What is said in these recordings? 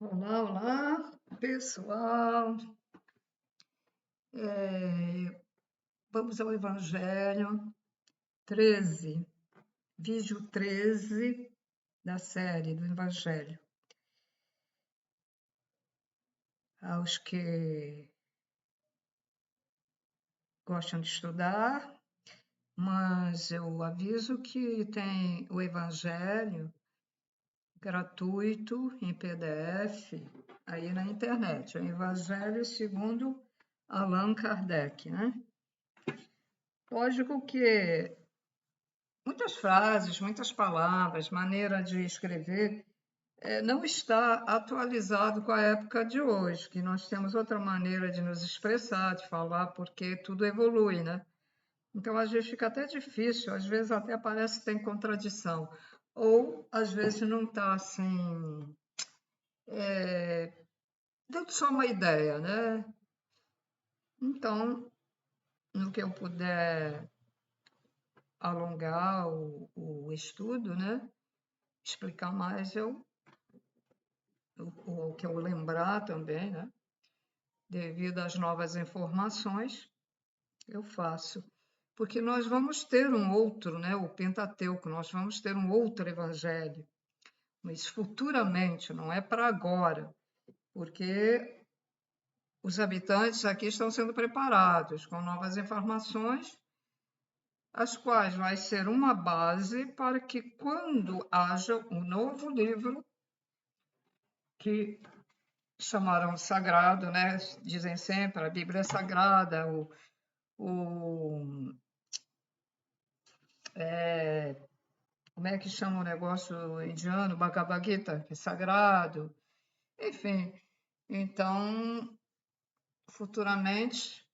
Olá, olá, pessoal. Vamos ao Evangelho 13, vídeo 13 da série do Evangelho. Aos que gostam de estudar, mas eu aviso que tem o Evangelho gratuito em PDF aí na internet. O Evangelho segundo Allan Kardec, né? Lógico que muitas frases, muitas palavras, maneira de escrever, não está atualizado com a época de hoje, que nós temos outra maneira de nos expressar, de falar, porque tudo evolui, né? Então, às vezes fica até difícil, às vezes até parece que tem contradição, ou às vezes não está assim, dando só uma ideia, né? Então, no que eu puder alongar o estudo, né? Explicar mais, o que eu lembrar também, né? Devido às novas informações, eu faço. Porque nós vamos ter um outro, né? O Pentateuco, nós vamos ter um outro evangelho, mas futuramente, não é para agora, porque os habitantes aqui estão sendo preparados com novas informações, as quais vai ser uma base para que quando haja um novo livro que chamaram de sagrado, né? Dizem sempre, a Bíblia é sagrada, o como é que chama o negócio indiano, Bhagavad Gita, que é sagrado, enfim. Então, futuramente,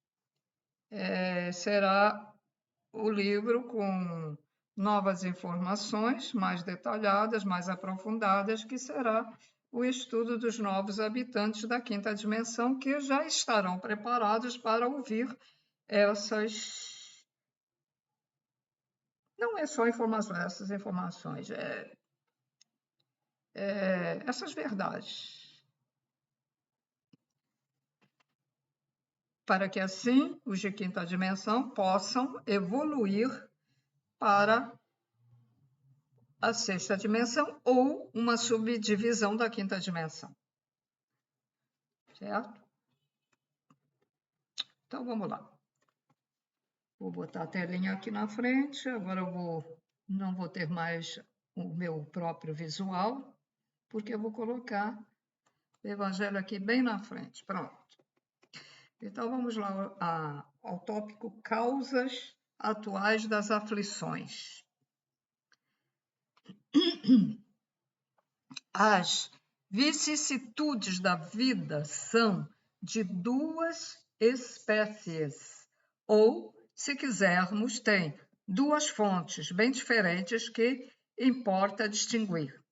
será o livro com novas informações mais detalhadas, mais aprofundadas, que será o estudo dos novos habitantes da quinta dimensão, que já estarão preparados para ouvir essas. Não é só informações, essas informações, essas verdades, para que assim os de quinta dimensão possam evoluir para a sexta dimensão ou uma subdivisão da quinta dimensão. Certo? Então vamos lá. Vou botar a telinha aqui na frente. Agora não vou ter mais o meu próprio visual, porque eu vou colocar o evangelho aqui bem na frente. Pronto. Então vamos lá ao tópico causas atuais das aflições. As vicissitudes da vida são de duas espécies, ou, se quisermos, têm duas fontes bem diferentes que importa distinguir.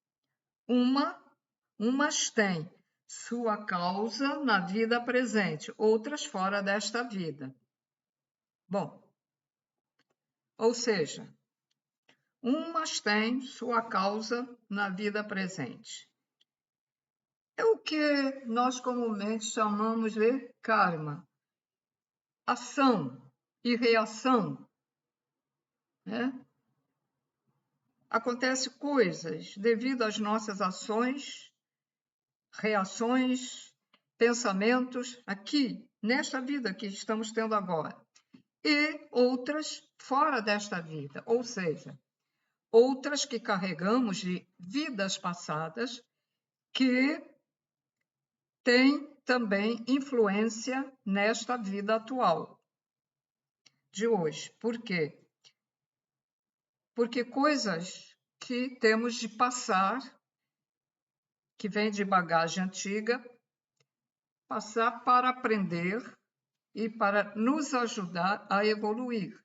Umas têm sua causa na vida presente, outras fora desta vida. Bom, ou seja, umas têm sua causa na vida presente. É o que nós comumente chamamos de karma, ação e reação, né? Acontecem coisas devido às nossas ações, reações, pensamentos aqui, nesta vida que estamos tendo agora, e outras fora desta vida, ou seja, outras que carregamos de vidas passadas que têm também influência nesta vida atual de hoje. Por quê? Porque coisas que temos de passar, que vem de bagagem antiga, passar para aprender e para nos ajudar a evoluir.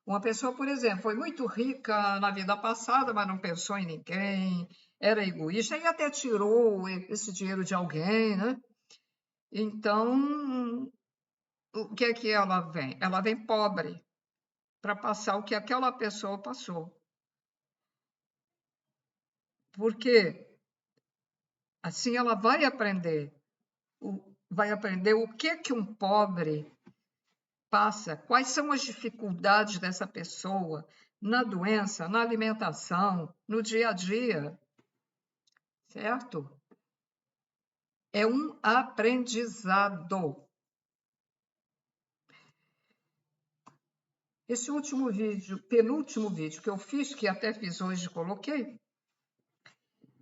Uma pessoa, por exemplo, foi muito rica na vida passada, mas não pensou em ninguém, era egoísta e até tirou esse dinheiro de alguém, né? Então, o que é que ela vem? Ela vem pobre para passar o que aquela pessoa passou. Por quê? Assim ela vai aprender o que um pobre passa, quais são as dificuldades dessa pessoa na doença, na alimentação, no dia a dia, certo? É um aprendizado. Esse último vídeo, penúltimo vídeo que eu fiz, que até fiz hoje, coloquei,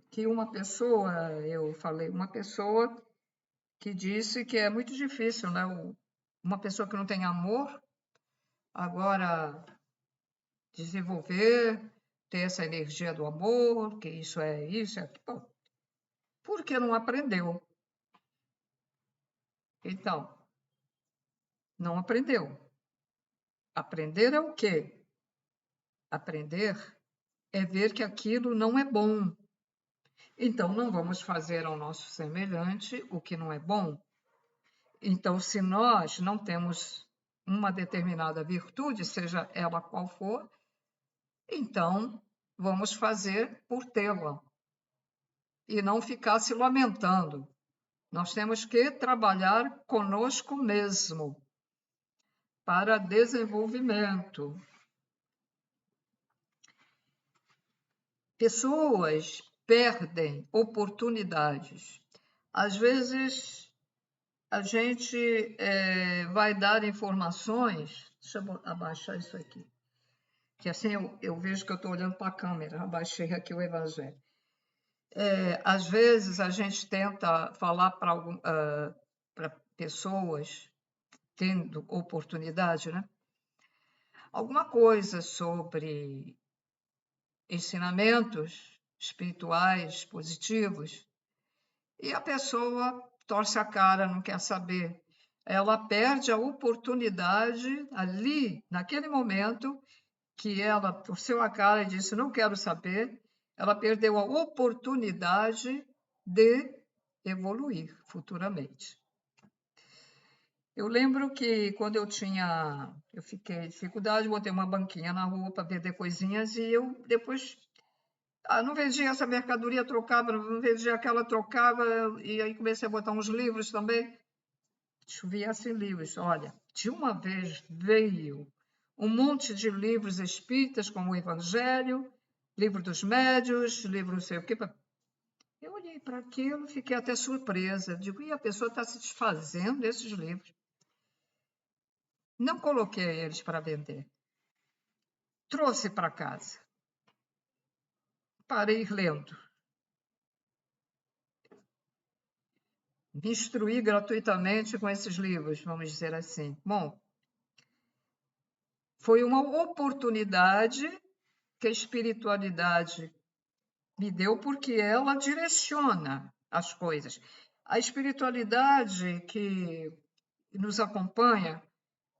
que uma pessoa que disse que é muito difícil, né? Uma pessoa que não tem amor, agora desenvolver, ter essa energia do amor, que isso é aquilo. Porque não aprendeu. Então, não aprendeu. Aprender é o quê? Aprender é ver que aquilo não é bom. Então, não vamos fazer ao nosso semelhante o que não é bom. Então, se nós não temos uma determinada virtude, seja ela qual for, então vamos fazer por tê-la e não ficar se lamentando. Nós temos que trabalhar conosco mesmo para desenvolvimento. Pessoas perdem oportunidades. Às vezes, a gente vai dar informações. Deixa eu abaixar isso aqui, que assim eu vejo que eu estou olhando para a câmera. Abaixei aqui o Evangelho. Às vezes, a gente tenta falar para pessoas tendo oportunidade, né? Alguma coisa sobre ensinamentos espirituais positivos, e a pessoa torce a cara, não quer saber. Ela perde a oportunidade ali, naquele momento, que ela torceu a cara e disse, não quero saber, ela perdeu a oportunidade de evoluir futuramente. Eu lembro que quando eu fiquei em dificuldade, botei uma banquinha na rua para vender coisinhas e eu depois não vendia essa mercadoria, trocava, não vendia aquela, trocava, e aí comecei a botar uns livros também. Chovia assim livros. Olha, de uma vez veio um monte de livros espíritas, como o Evangelho, livro dos médios, livro não sei o quê. Eu olhei para aquilo, fiquei até surpresa. Digo, e a pessoa está se desfazendo desses livros. Não coloquei eles para vender. Trouxe para casa. Parei lendo. Me instruí gratuitamente com esses livros, vamos dizer assim. Bom, foi uma oportunidade que a espiritualidade me deu, porque ela direciona as coisas. A espiritualidade que nos acompanha,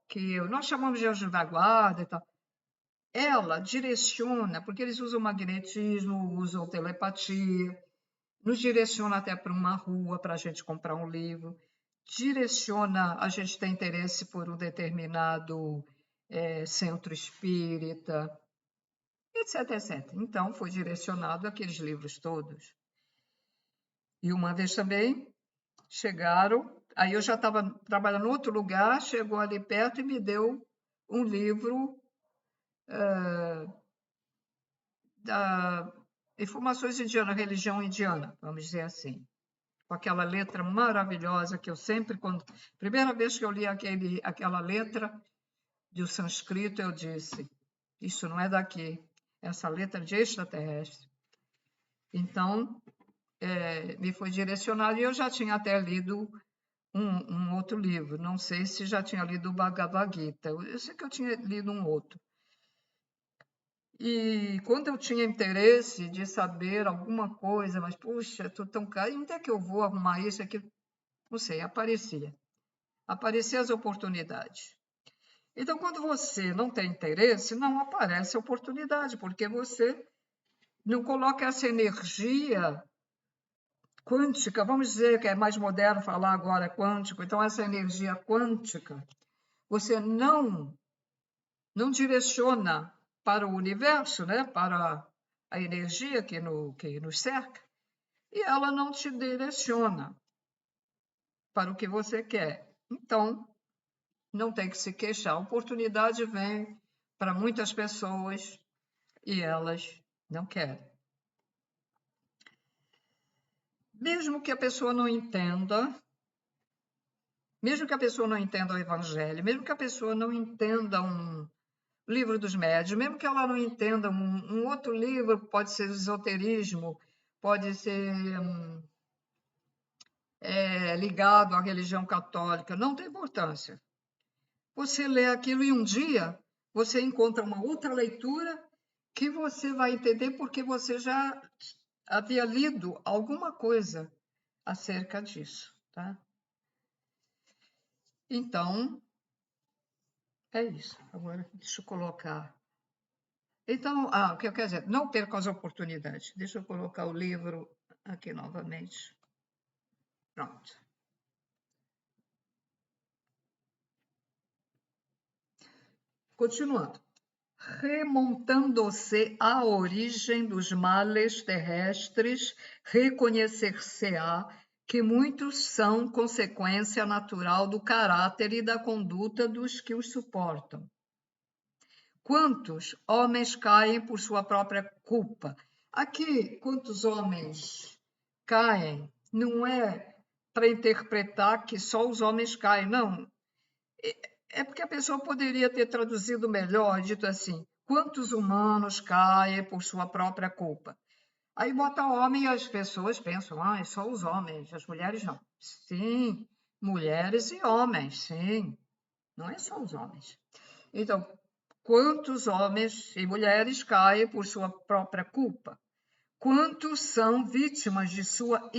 que nós chamamos de anjo da guarda e tal, ela direciona, porque eles usam magnetismo, usam telepatia, nos direciona até para uma rua para a gente comprar um livro, direciona, a gente tem interesse por um determinado centro espírita, etc, etc. Então, foi direcionado aqueles livros todos. E uma vez também chegaram, aí eu já estava trabalhando em outro lugar, chegou ali perto e me deu um livro da Informações Indianas, Religião Indiana, vamos dizer assim. Com aquela letra maravilhosa que eu sempre, primeira vez que eu li aquela letra do sânscrito, eu disse, isso não é daqui, essa letra de extraterrestre. Então, me foi direcionado, e eu já tinha até lido um outro livro, não sei se já tinha lido o Bhagavad Gita, eu sei que eu tinha lido um outro. E quando eu tinha interesse de saber alguma coisa, mas, puxa, estou tão caro, onde é que eu vou arrumar isso aqui? Não sei, apareciam as oportunidades. Então, quando você não tem interesse, não aparece a oportunidade, porque você não coloca essa energia quântica, vamos dizer que é mais moderno falar agora quântico, então essa energia quântica, você não direciona para o universo, né? Para a energia que nos cerca, e ela não te direciona para o que você quer. Então, não tem que se queixar. A oportunidade vem para muitas pessoas e elas não querem. Mesmo que a pessoa não entenda, mesmo que a pessoa não entenda o Evangelho, mesmo que a pessoa não entenda um livro dos médiuns, mesmo que ela não entenda um outro livro, pode ser esoterismo, pode ser ligado à religião católica, não tem importância. Você lê aquilo e um dia você encontra uma outra leitura que você vai entender porque você já havia lido alguma coisa acerca disso, tá? Então, é isso. Agora, deixa eu colocar. Então, o que eu quero dizer, não perca as oportunidades. Deixa eu colocar o livro aqui novamente. Pronto. Continuando. Remontando-se à origem dos males terrestres, reconhecer-se-á que muitos são consequência natural do caráter e da conduta dos que os suportam. Quantos homens caem por sua própria culpa? Aqui, quantos homens caem, não é para interpretar que só os homens caem, não. É porque a pessoa poderia ter traduzido melhor, dito assim, quantos humanos caem por sua própria culpa? Aí bota homem e as pessoas pensam, é só os homens, as mulheres não. Sim, mulheres e homens, sim, não é só os homens. Então, quantos homens e mulheres caem por sua própria culpa? Quantos são vítimas de sua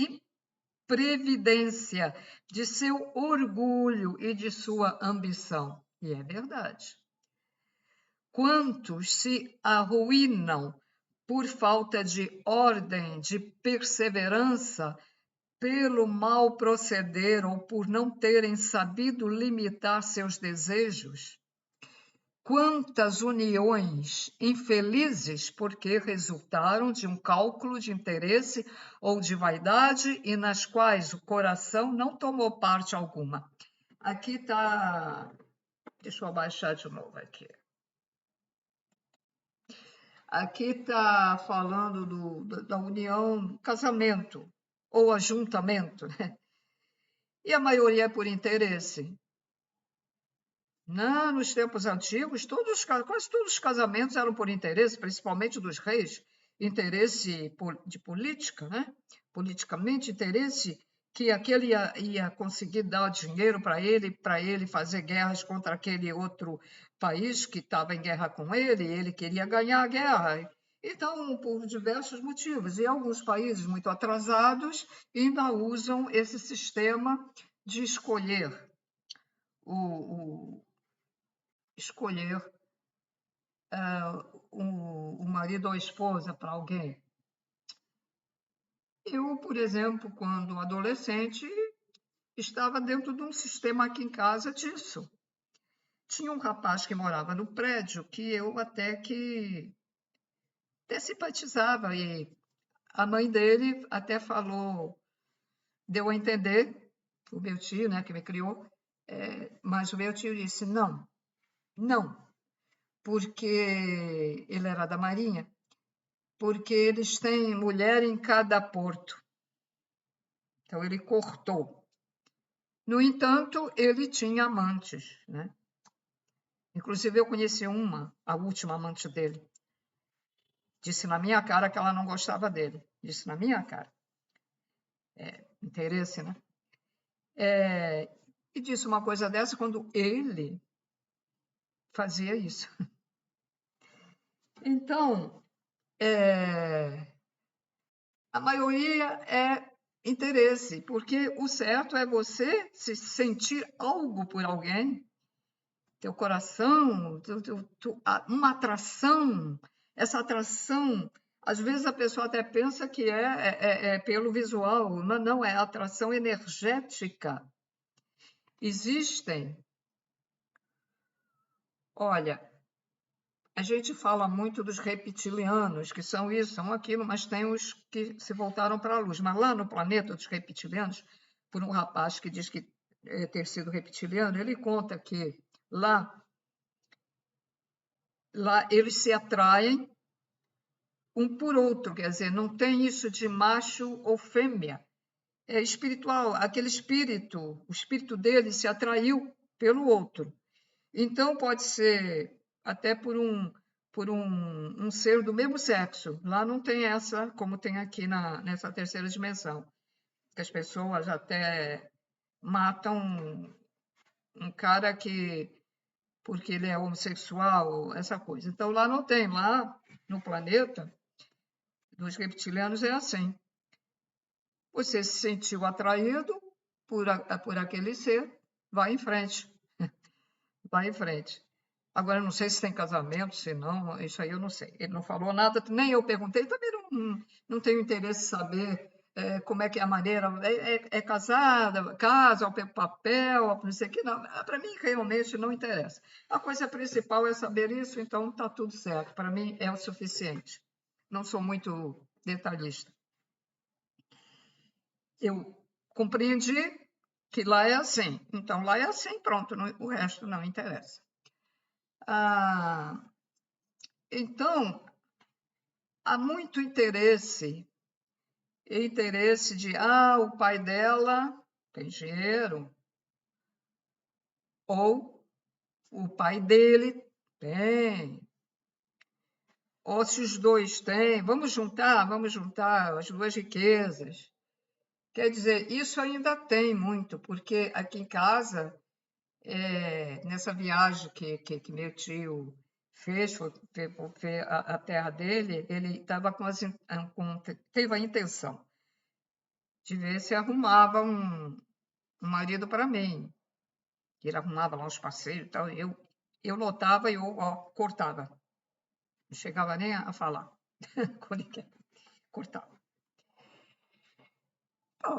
imprevidência, de seu orgulho e de sua ambição? E é verdade. Quantos se arruinam por falta de ordem, de perseverança, pelo mal proceder ou por não terem sabido limitar seus desejos? Quantas uniões infelizes porque resultaram de um cálculo de interesse ou de vaidade e nas quais o coração não tomou parte alguma. Aqui está. Deixa eu abaixar de novo aqui. Aqui está falando da união, casamento ou ajuntamento, né? E a maioria é por interesse. Não, nos tempos antigos, quase todos os casamentos eram por interesse, principalmente dos reis, interesse de política, né? Politicamente, interesse que aquele ia conseguir dar dinheiro para ele fazer guerras contra aquele outro país que estava em guerra com ele queria ganhar a guerra. Então, por diversos motivos, e alguns países muito atrasados ainda usam esse sistema de escolher o marido ou a esposa para alguém. Eu, por exemplo, quando adolescente, estava dentro de um sistema aqui em casa disso. Tinha um rapaz que morava no prédio que eu até simpatizava, e a mãe dele até falou, deu a entender, o meu tio, né, que me criou, mas o meu tio disse, não, porque ele era da Marinha, porque eles têm mulher em cada porto. Então, ele cortou. No entanto, ele tinha amantes, né? Inclusive, eu conheci a última amante dele. Disse na minha cara que ela não gostava dele. Disse na minha cara. Interesse, né? E disse uma coisa dessa quando ele fazia isso. Então, a maioria é interesse, porque o certo é você se sentir algo por alguém, teu coração, uma atração. Essa atração, às vezes a pessoa até pensa que é pelo visual, mas não, é atração energética. Existem, olha, a gente fala muito dos reptilianos, que são isso, são aquilo, mas tem os que se voltaram para a luz. Mas lá no planeta dos reptilianos, por um rapaz que diz que ter sido reptiliano, ele conta que lá eles se atraem um por outro, quer dizer, não tem isso de macho ou fêmea. É espiritual, aquele espírito, o espírito dele se atraiu pelo outro. Então, pode ser até por um ser do mesmo sexo. Lá não tem essa, como tem aqui nessa terceira dimensão, que as pessoas até matam um cara porque ele é homossexual, essa coisa. Então, lá não tem. Lá no planeta dos reptilianos é assim. Você se sentiu atraído por aquele ser, vai em frente. Vai em frente. Agora, eu não sei se tem casamento, se não, isso aí eu não sei. Ele não falou nada, nem eu perguntei, também não tenho interesse em saber como é que é a maneira. É casada, casa, ao papel, não sei o que, não. Para mim, realmente, não interessa. A coisa principal é saber isso, então está tudo certo. Para mim, é o suficiente. Não sou muito detalhista. Eu compreendi que lá é assim. Então, lá é assim, pronto, o resto não interessa. Então, há muito interesse de, o pai dela tem dinheiro, ou o pai dele tem, ou se os dois têm, vamos juntar as duas riquezas. Quer dizer, isso ainda tem muito, porque aqui em casa, nessa viagem que meu tio fez, foi ver a terra dele, ele estava teve a intenção de ver se arrumava um marido para mim. Ele arrumava lá uns passeios e tal, eu notava e eu cortava. Não chegava nem a falar com ninguém, cortava.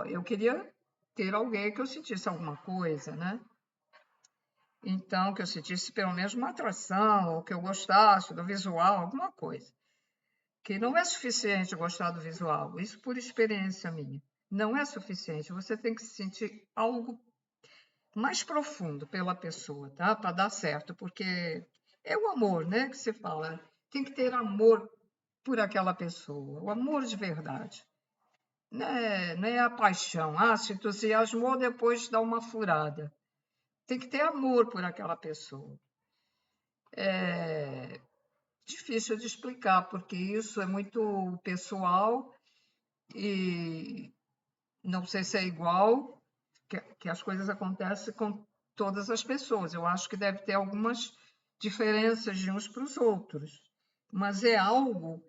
Eu queria ter alguém que eu sentisse alguma coisa, né? Então, que eu sentisse pelo menos uma atração, ou que eu gostasse do visual, alguma coisa. Que não é suficiente gostar do visual, isso por experiência minha. Não é suficiente, você tem que sentir algo mais profundo pela pessoa, tá? Para dar certo, porque é o amor, né, que se fala. Tem que ter amor por aquela pessoa, o amor de verdade. Não é a paixão. Se entusiasmou, depois dá uma furada. Tem que ter amor por aquela pessoa. É difícil de explicar, porque isso é muito pessoal e não sei se é igual, que as coisas acontecem com todas as pessoas. Eu acho que deve ter algumas diferenças de uns para os outros, mas é algo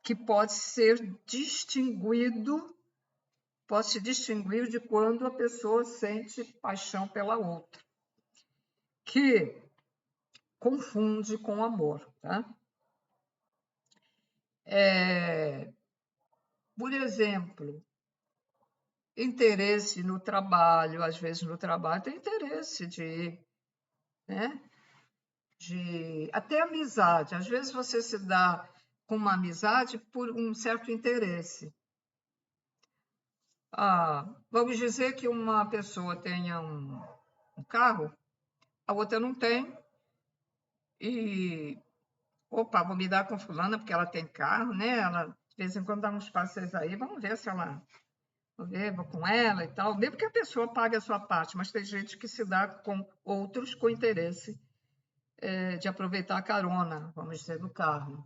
que pode se distinguir de quando a pessoa sente paixão pela outra, que confunde com amor, tá? Por exemplo, interesse no trabalho, às vezes no trabalho tem interesse né? Até amizade. Às vezes você se dá com uma amizade por um certo interesse. Vamos dizer que uma pessoa tenha um carro, a outra não tem, e vou me dar com fulana porque ela tem carro, né? Ela de vez em quando dá uns passeios aí, vamos ver se ela. Vou com ela e tal, mesmo que a pessoa pague a sua parte, mas tem gente que se dá com outros com interesse de aproveitar a carona, vamos dizer, do carro.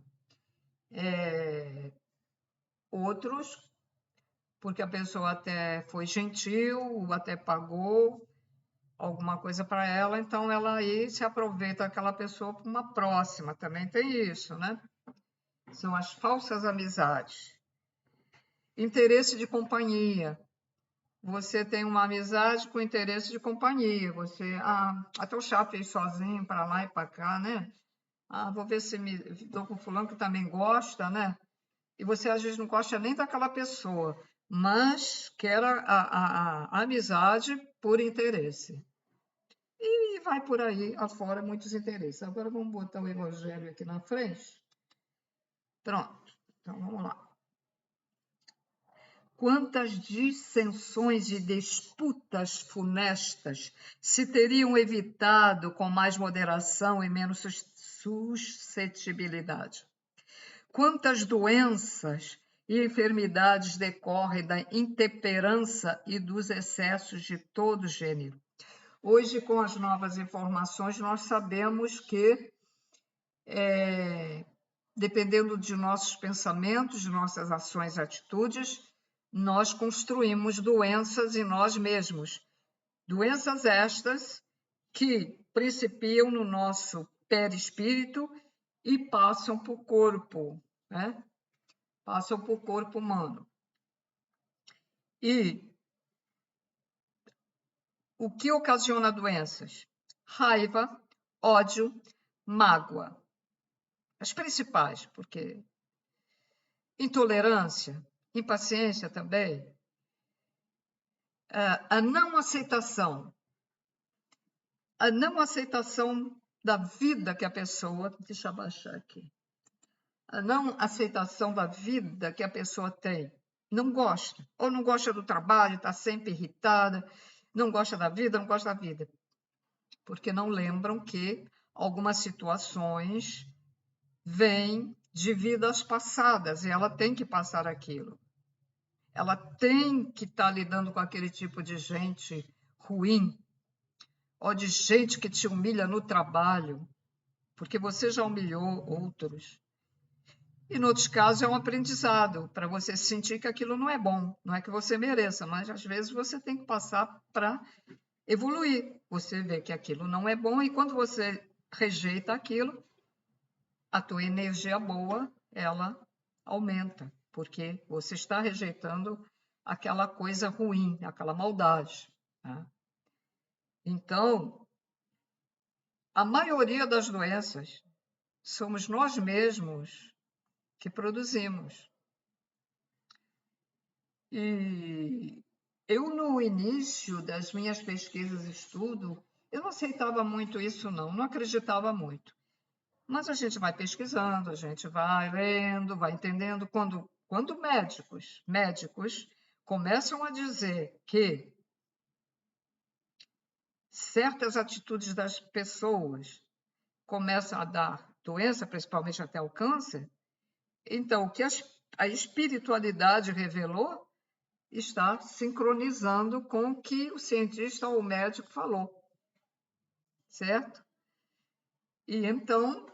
Outros, porque a pessoa até foi gentil, até pagou alguma coisa para ela, então ela aí se aproveita daquela pessoa para uma próxima, também tem isso, né? São as falsas amizades. Interesse de companhia. Você tem uma amizade com interesse de companhia. Você, é tão chato ir sozinho para lá e para cá, né? Vou ver se me dou com fulano que também gosta, né? E você às vezes não gosta nem daquela pessoa, mas quer a amizade por interesse. E vai por aí afora muitos interesses. Agora vamos botar o Evangelho aqui na frente. Pronto, então vamos lá. Quantas dissensões e disputas funestas se teriam evitado com mais moderação e menos suscetibilidade? Quantas doenças e enfermidades decorrem da intemperança e dos excessos de todo gênero? Hoje, com as novas informações, nós sabemos que, dependendo de nossos pensamentos, de nossas ações e atitudes, nós construímos doenças em nós mesmos. Doenças estas que principiam no nosso perispírito e passam para o corpo, né? Passam para o corpo humano. E o que ocasiona doenças? Raiva, ódio, mágoa. As principais, porque intolerância, impaciência também, a não aceitação da vida que a pessoa, deixa eu abaixar aqui, a não aceitação da vida que a pessoa tem, não gosta, ou não gosta do trabalho, está sempre irritada, não gosta da vida, porque não lembram que algumas situações vêm de vidas passadas e ela tem que passar aquilo. Ela tem que estar lidando com aquele tipo de gente ruim, ou de gente que te humilha no trabalho, porque você já humilhou outros. E, em outros casos, é um aprendizado para você sentir que aquilo não é bom, não é que você mereça, mas às vezes você tem que passar para evoluir. Você vê que aquilo não é bom e quando você rejeita aquilo, a tua energia boa, ela aumenta, porque você está rejeitando aquela coisa ruim, aquela maldade. Tá? Então, a maioria das doenças somos nós mesmos que produzimos. E eu, no início das minhas pesquisas e estudo, eu não aceitava muito isso, não acreditava muito. Mas a gente vai pesquisando, a gente vai lendo, vai entendendo. Quando médicos começam a dizer que certas atitudes das pessoas começam a dar doença, principalmente até o câncer, então o que a espiritualidade revelou está sincronizando com o que o cientista ou o médico falou, certo? E então,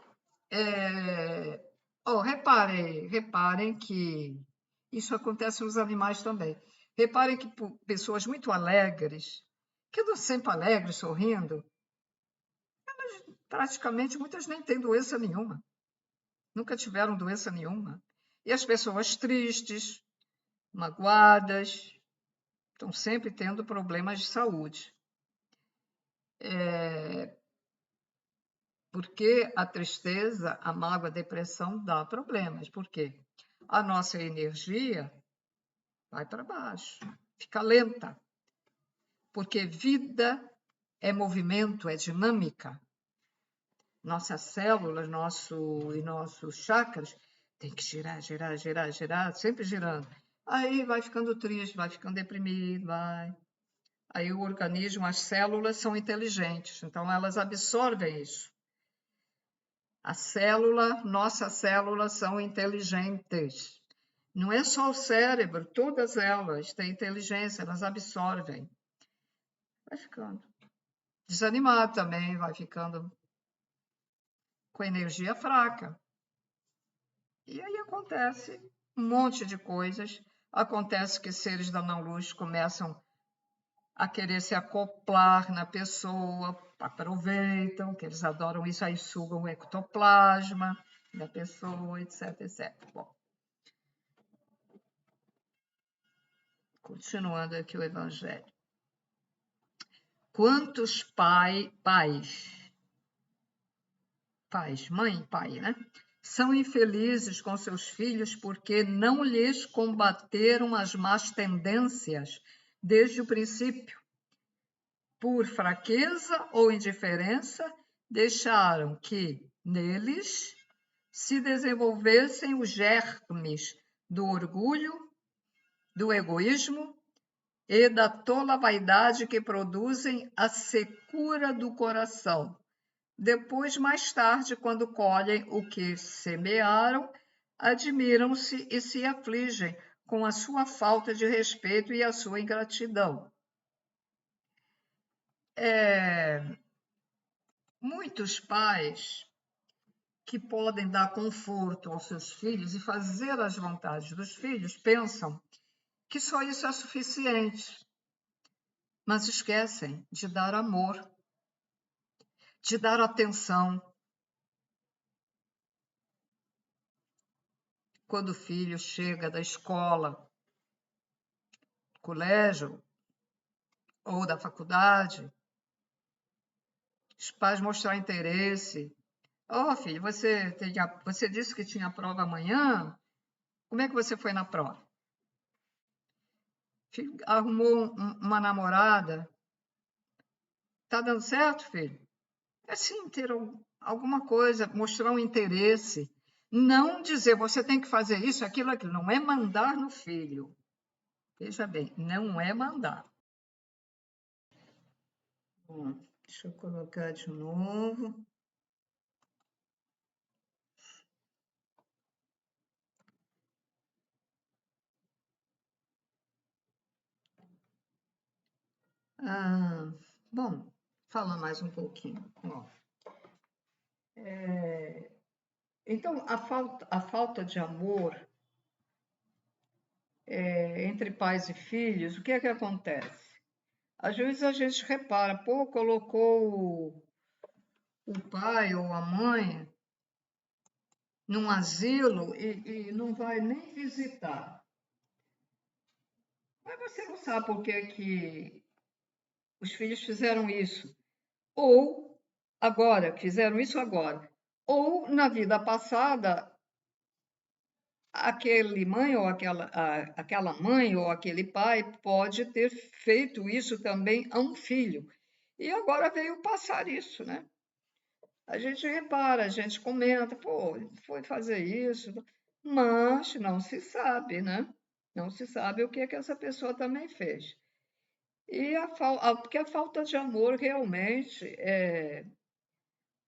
reparem que isso acontece nos animais também. Reparem que pessoas muito alegres, que andam sempre alegres, sorrindo, elas, praticamente muitas nem têm doença nenhuma, nunca tiveram doença nenhuma. E as pessoas tristes, magoadas, estão sempre tendo problemas de saúde. Porque a tristeza, a mágoa, a depressão dá problemas. Por quê? A nossa energia vai para baixo, fica lenta. Porque vida é movimento, é dinâmica. Nossas células, nossos chakras tem que girar, sempre girando. Aí vai ficando triste, vai ficando deprimido, vai. Aí o organismo, as células são inteligentes, então elas absorvem isso. Nossas células são inteligentes. Não é só o cérebro, todas elas têm inteligência, elas absorvem. Vai ficando desanimado também, vai ficando com energia fraca. E aí acontece um monte de coisas. Acontece que seres da não-luz começam a querer se acoplar na pessoa, aproveitam, que eles adoram isso, aí sugam o ectoplasma da pessoa, etc, etc. Bom, continuando aqui o Evangelho. Quantos pais, mãe e pai, né? São infelizes com seus filhos porque não lhes combateram as más tendências desde o princípio. por fraqueza ou indiferença, deixaram que neles se desenvolvessem os germes do orgulho, do egoísmo e da tola vaidade que produzem a secura do coração. Depois, mais tarde, quando colhem o que semearam, admiram-se e se afligem com a sua falta de respeito e a sua ingratidão. Muitos pais que podem dar conforto aos seus filhos e fazer as vontades dos filhos pensam que só isso é suficiente, mas esquecem de dar amor, de dar atenção. Quando o filho chega da escola, colégio ou da faculdade, os pais mostrar interesse. Filho, você disse que tinha prova amanhã? Como é que você foi na prova? Filho, arrumou uma namorada? Tá dando certo, filho? Assim, ter alguma coisa, mostrar um interesse. Não dizer, você tem que fazer isso, aquilo. Não é mandar no filho. Veja bem, não é mandar. Bom, deixa eu colocar de novo. Bom, fala mais um pouquinho. Então, a falta de amor entre pais e filhos, o que é que acontece? Às vezes a gente repara, colocou o pai ou a mãe num asilo e não vai nem visitar. Mas você não sabe por que os filhos fizeram isso. Ou agora, fizeram isso agora. Ou na vida passada, aquele mãe ou aquela mãe ou aquele pai pode ter feito isso também a um filho. E agora veio passar isso, né? A gente repara, a gente comenta, foi fazer isso, mas não se sabe, né? Não se sabe o que é que essa pessoa também fez. E porque a falta de amor realmente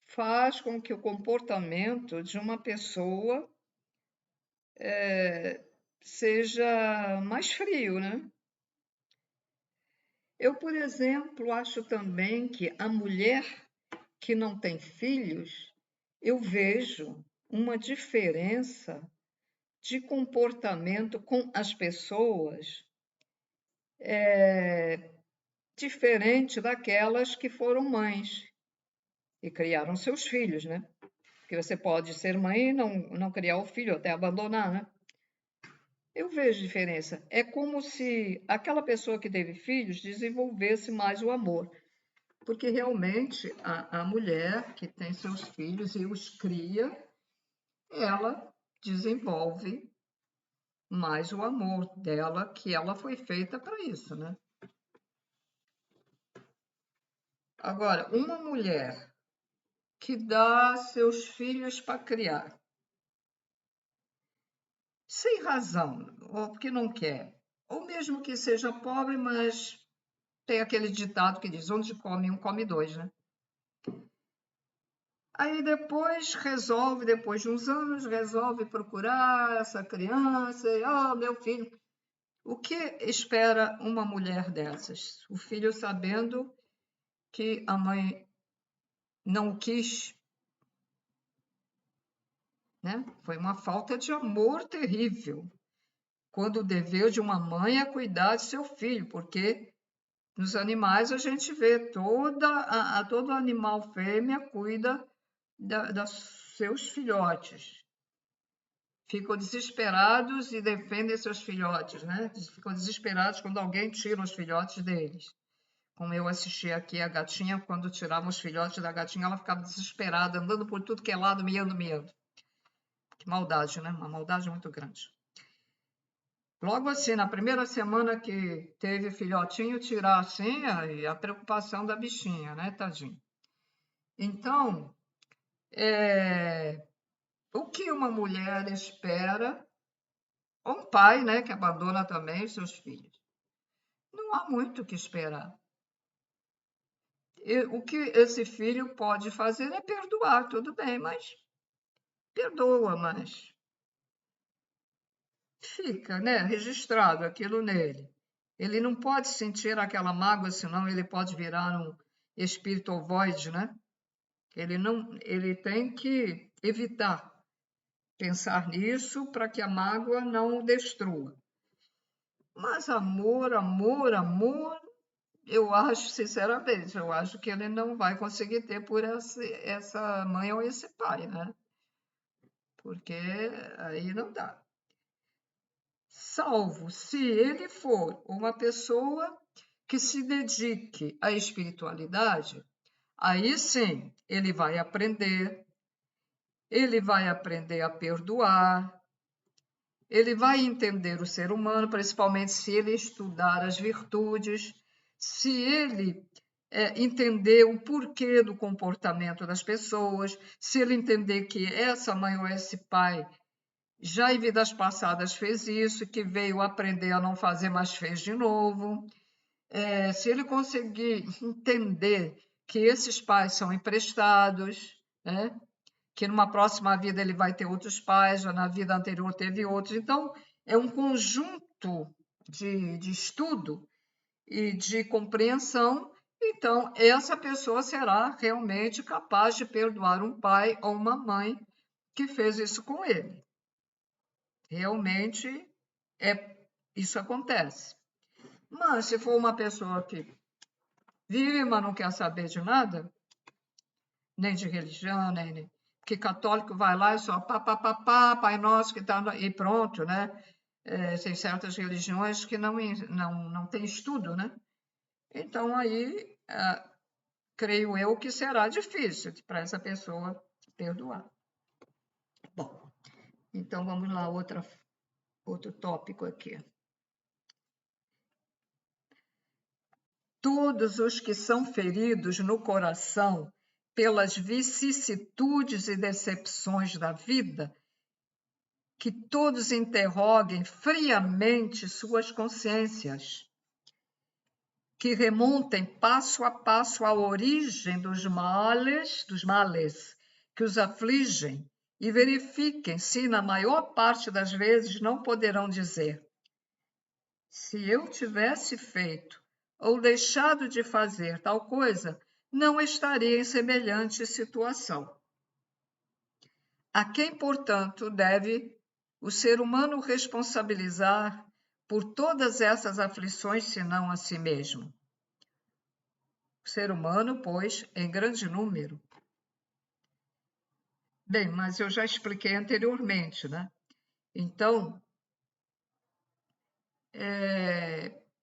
faz com que o comportamento de uma pessoa seja mais frio, né? Eu, por exemplo, acho também que a mulher que não tem filhos, eu vejo uma diferença de comportamento com as pessoas diferente daquelas que foram mães e criaram seus filhos, né? Porque você pode ser mãe e não criar o filho, até abandonar, né? Eu vejo diferença. É como se aquela pessoa que teve filhos desenvolvesse mais o amor. Porque realmente a mulher que tem seus filhos e os cria, ela desenvolve mais o amor dela, que ela foi feita para isso, né? Agora, uma mulher que dá seus filhos para criar, sem razão, ou porque não quer, ou mesmo que seja pobre, mas tem aquele ditado que diz: onde come um, come dois, né? Aí depois depois de uns anos, resolve procurar essa criança, meu filho. O que espera uma mulher dessas? O filho sabendo que a mãe não o quis, né? Foi uma falta de amor terrível. Quando o dever de uma mãe é cuidar de seu filho, porque nos animais a gente vê todo animal fêmea cuida dos seus filhotes. Ficam desesperados e defendem seus filhotes, né? Ficam desesperados quando alguém tira os filhotes deles. Como eu assisti aqui a gatinha, quando tiravam os filhotes da gatinha, ela ficava desesperada, andando por tudo que é lado, miando. Que maldade, né? Uma maldade muito grande. Logo assim, na primeira semana que teve filhotinho, tirar assim a preocupação da bichinha, né, tadinho? Então, o que uma mulher espera, ou um pai, né, que abandona também os seus filhos? Não há muito o que esperar. O que esse filho pode fazer é perdoar, tudo bem, mas perdoa, mas fica, né, registrado aquilo nele. Ele não pode sentir aquela mágoa, senão ele pode virar um espírito ovoide, né? Ele tem que evitar pensar nisso para que a mágoa não o destrua. Mas amor, amor, amor, eu acho, sinceramente, eu acho que ele não vai conseguir ter por essa mãe ou esse pai, né? Porque aí não dá. Salvo se ele for uma pessoa que se dedique à espiritualidade, aí sim ele vai aprender a perdoar, ele vai entender o ser humano, principalmente se ele estudar as virtudes, se ele entender o porquê do comportamento das pessoas, se ele entender que essa mãe ou esse pai já em vidas passadas fez isso, que veio aprender a não fazer, mas fez de novo. Se ele conseguir entender que esses pais são emprestados, né? Que numa próxima vida ele vai ter outros pais, já na vida anterior teve outros. Então, é um conjunto de estudo e de compreensão. Então, essa pessoa será realmente capaz de perdoar um pai ou uma mãe que fez isso com ele. Realmente, isso acontece. Mas se for uma pessoa que vive, mas não quer saber de nada, nem de religião, nem que católico vai lá e só Pai Nosso que tá e pronto, né? Tem certas religiões que não tem estudo, né? Então aí creio eu que será difícil para essa pessoa perdoar. Bom, então vamos lá, outro tópico aqui. Todos os que são feridos no coração pelas vicissitudes e decepções da vida, que todos interroguem friamente suas consciências, que remontem passo a passo à origem dos males que os afligem e verifiquem se, na maior parte das vezes, não poderão dizer: se eu tivesse feito ou deixado de fazer tal coisa, não estaria em semelhante situação. A quem, portanto, deve o ser humano responsabilizar por todas essas aflições, senão a si mesmo? O ser humano, pois, em grande número. Bem, mas eu já expliquei anteriormente, né? Então,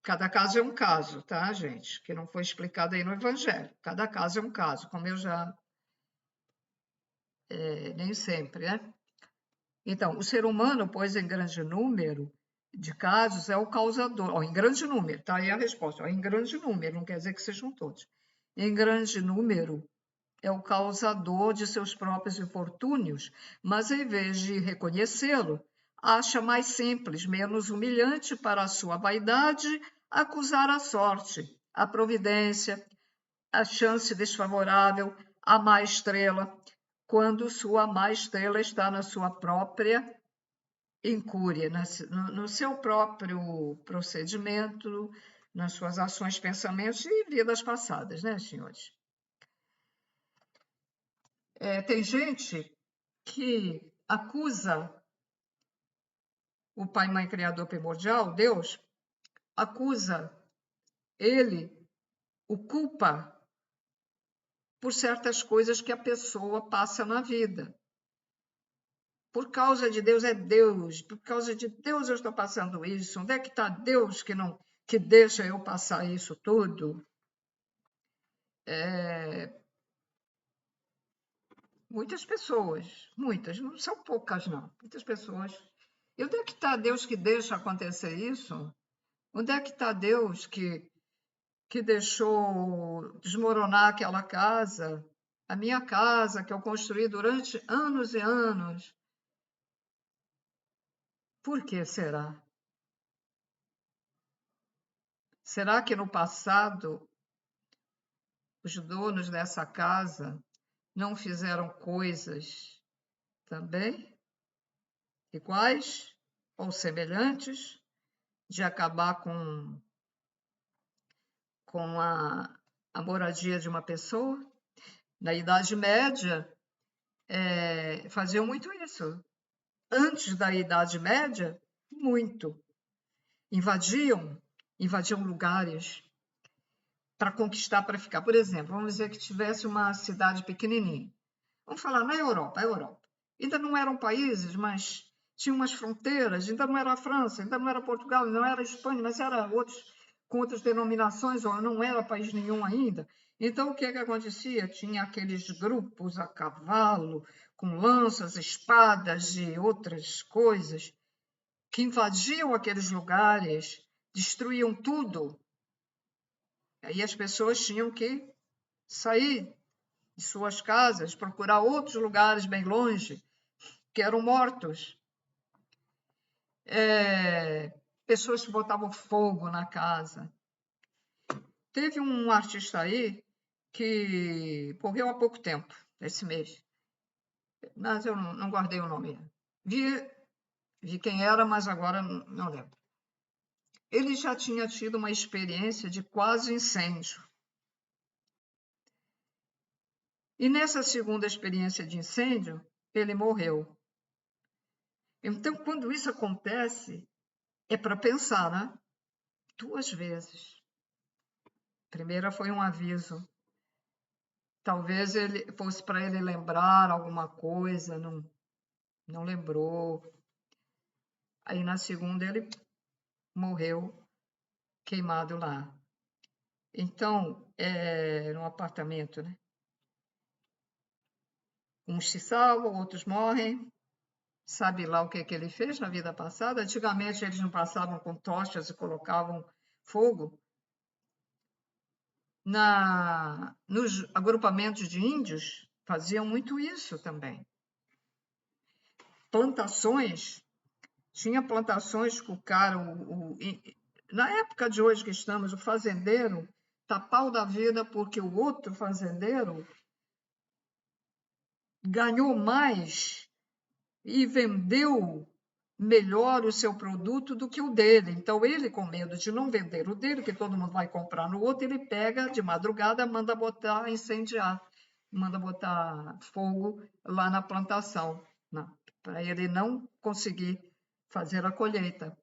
cada caso é um caso, tá, gente? Que não foi explicado aí no Evangelho. Cada caso é um caso, como eu já... nem sempre, né? Então, o ser humano, pois, em grande número de casos, é o causador. Ó, em grande número, tá aí a resposta. Ó, em grande número, não quer dizer que sejam todos. Em grande número, é o causador de seus próprios infortúnios, mas em vez de reconhecê-lo, acha mais simples, menos humilhante para a sua vaidade acusar a sorte, a providência, a chance desfavorável, a má estrela, quando sua má estrela está na sua própria incúria, no seu próprio procedimento, nas suas ações, pensamentos e vidas passadas, né, senhores? Tem gente que acusa o Pai, Mãe, Criador primordial, Deus, acusa ele, o culpa por certas coisas que a pessoa passa na vida. Por causa de Deus é Deus, por causa de Deus eu estou passando isso. Onde é que está Deus que deixa eu passar isso tudo? Muitas pessoas, muitas, não são poucas não, muitas pessoas E onde é que está Deus que deixa acontecer isso? Onde é que está Deus que deixou desmoronar aquela casa, a minha casa que eu construí durante anos e anos? Por que será? Será que no passado os donos dessa casa não fizeram coisas também iguais ou semelhantes de acabar com a moradia de uma pessoa? Na Idade Média, faziam muito isso. Antes da Idade Média, muito. Invadiam lugares para conquistar, para ficar. Por exemplo, vamos dizer que tivesse uma cidade pequenininha. Vamos falar na Europa, Ainda não eram países, mas tinham umas fronteiras, ainda não era a França, ainda não era Portugal, não era a Espanha, mas era com outras denominações, ou não era país nenhum ainda. Então, o que acontecia? Tinha aqueles grupos a cavalo, com lanças, espadas e outras coisas, que invadiam aqueles lugares, destruíam tudo. Aí as pessoas tinham que sair de suas casas, procurar outros lugares bem longe, que eram mortos. Pessoas que botavam fogo na casa. Teve um artista aí que morreu há pouco tempo, esse mês, mas eu não guardei o nome. Vi quem era, mas agora não lembro. Ele já tinha tido uma experiência de quase incêndio. E nessa segunda experiência de incêndio, ele morreu. Então, quando isso acontece, é para pensar, né? 2 vezes. A primeira foi um aviso. Talvez ele fosse para ele lembrar alguma coisa, não lembrou. Aí na segunda ele morreu queimado lá. Então, num apartamento, né? Uns se salvam, outros morrem. Sabe lá o que ele fez na vida passada? Antigamente eles não passavam com tochas e colocavam fogo. Nos agrupamentos de índios faziam muito isso também. Plantações, tinha plantações que o cara, na época de hoje que estamos, o fazendeiro tá pau da vida porque o outro fazendeiro ganhou mais e vendeu melhor o seu produto do que o dele. Então, ele, com medo de não vender o dele, que todo mundo vai comprar no outro, ele pega de madrugada, manda botar, incendiar, manda botar fogo lá na plantação, né? Para ele não conseguir fazer a colheita.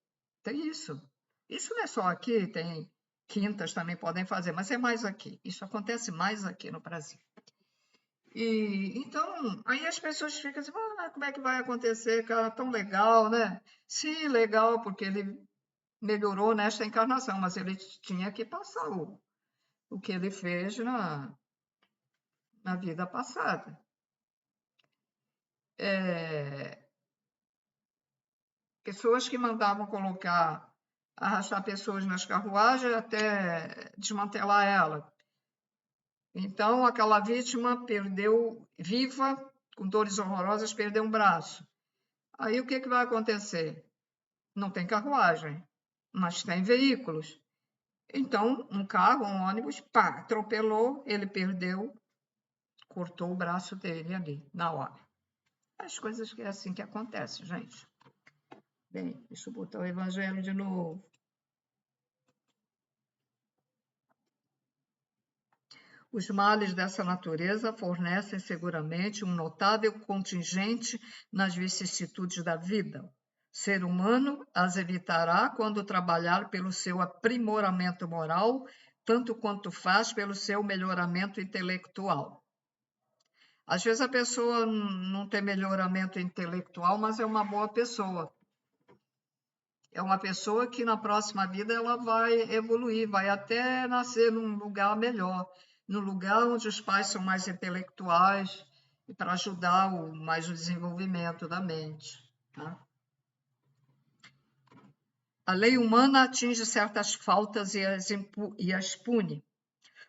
Tem isso. Isso não é só aqui, tem quintas também podem fazer, mas é mais aqui. Isso acontece mais aqui no Brasil. E então, aí as pessoas ficam assim, como é que vai acontecer, cara, tão legal, né? Sim, legal, porque ele melhorou nesta encarnação, mas ele tinha que passar o que ele fez na vida passada. Pessoas que mandavam arrastar pessoas nas carruagens até desmantelar ela. Então, aquela vítima perdeu, viva, com dores horrorosas, perdeu um braço. Aí o que vai acontecer? Não tem carruagem, mas tem veículos. Então, um carro, um ônibus, pá, atropelou, ele perdeu, cortou o braço dele ali, na hora. As coisas que é assim que acontecem, gente. Bem, deixa eu botar o evangelho de novo. Os males dessa natureza fornecem seguramente um notável contingente nas vicissitudes da vida. Ser humano as evitará quando trabalhar pelo seu aprimoramento moral, tanto quanto faz pelo seu melhoramento intelectual. Às vezes a pessoa não tem melhoramento intelectual, mas é uma boa pessoa. É uma pessoa que na próxima vida ela vai evoluir, vai até nascer num lugar melhor, no lugar onde os pais são mais intelectuais e para ajudar mais o desenvolvimento da mente. Tá? A lei humana atinge certas faltas e as pune.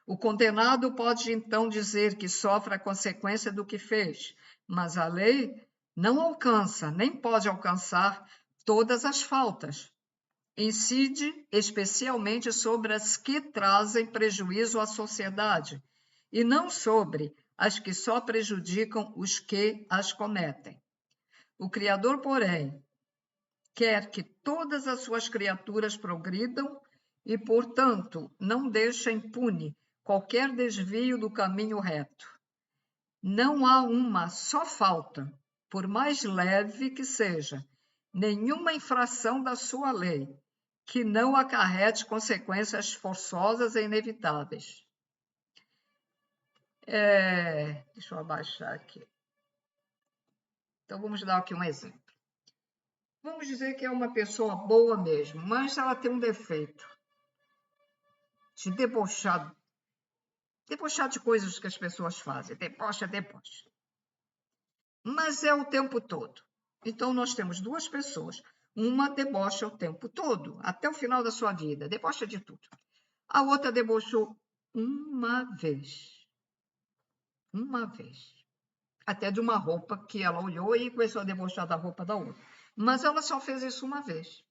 O condenado pode então dizer que sofre a consequência do que fez, mas a lei não alcança, nem pode alcançar todas as faltas. Incide especialmente sobre as que trazem prejuízo à sociedade, e não sobre as que só prejudicam os que as cometem. O Criador, porém, quer que todas as suas criaturas progridam e, portanto, não deixa impune qualquer desvio do caminho reto. Não há uma só falta, por mais leve que seja, nenhuma infração da sua lei, que não acarrete consequências forçosas e inevitáveis. Deixa eu abaixar aqui. Então, vamos dar aqui um exemplo. Vamos dizer que é uma pessoa boa mesmo, mas ela tem um defeito de debochar de coisas que as pessoas fazem. Debocha. Mas é o tempo todo. Então, nós temos duas pessoas. Uma debocha o tempo todo, até o final da sua vida. Debocha de tudo. A outra debochou uma vez. Uma vez. Até de uma roupa que ela olhou e começou a debochar da roupa da outra. Mas ela só fez isso uma vez.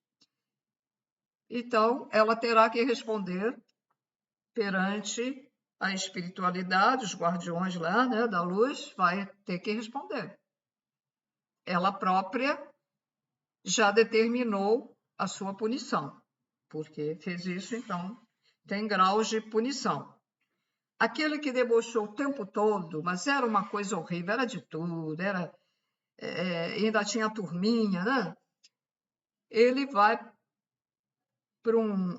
Então, ela terá que responder perante a espiritualidade, os guardiões lá, né, da luz, vai ter que responder. Ela própria já determinou a sua punição, porque fez isso, então tem graus de punição. Aquele que debochou o tempo todo, mas era uma coisa horrível, era de tudo, ainda tinha a turminha, né? Ele vai para um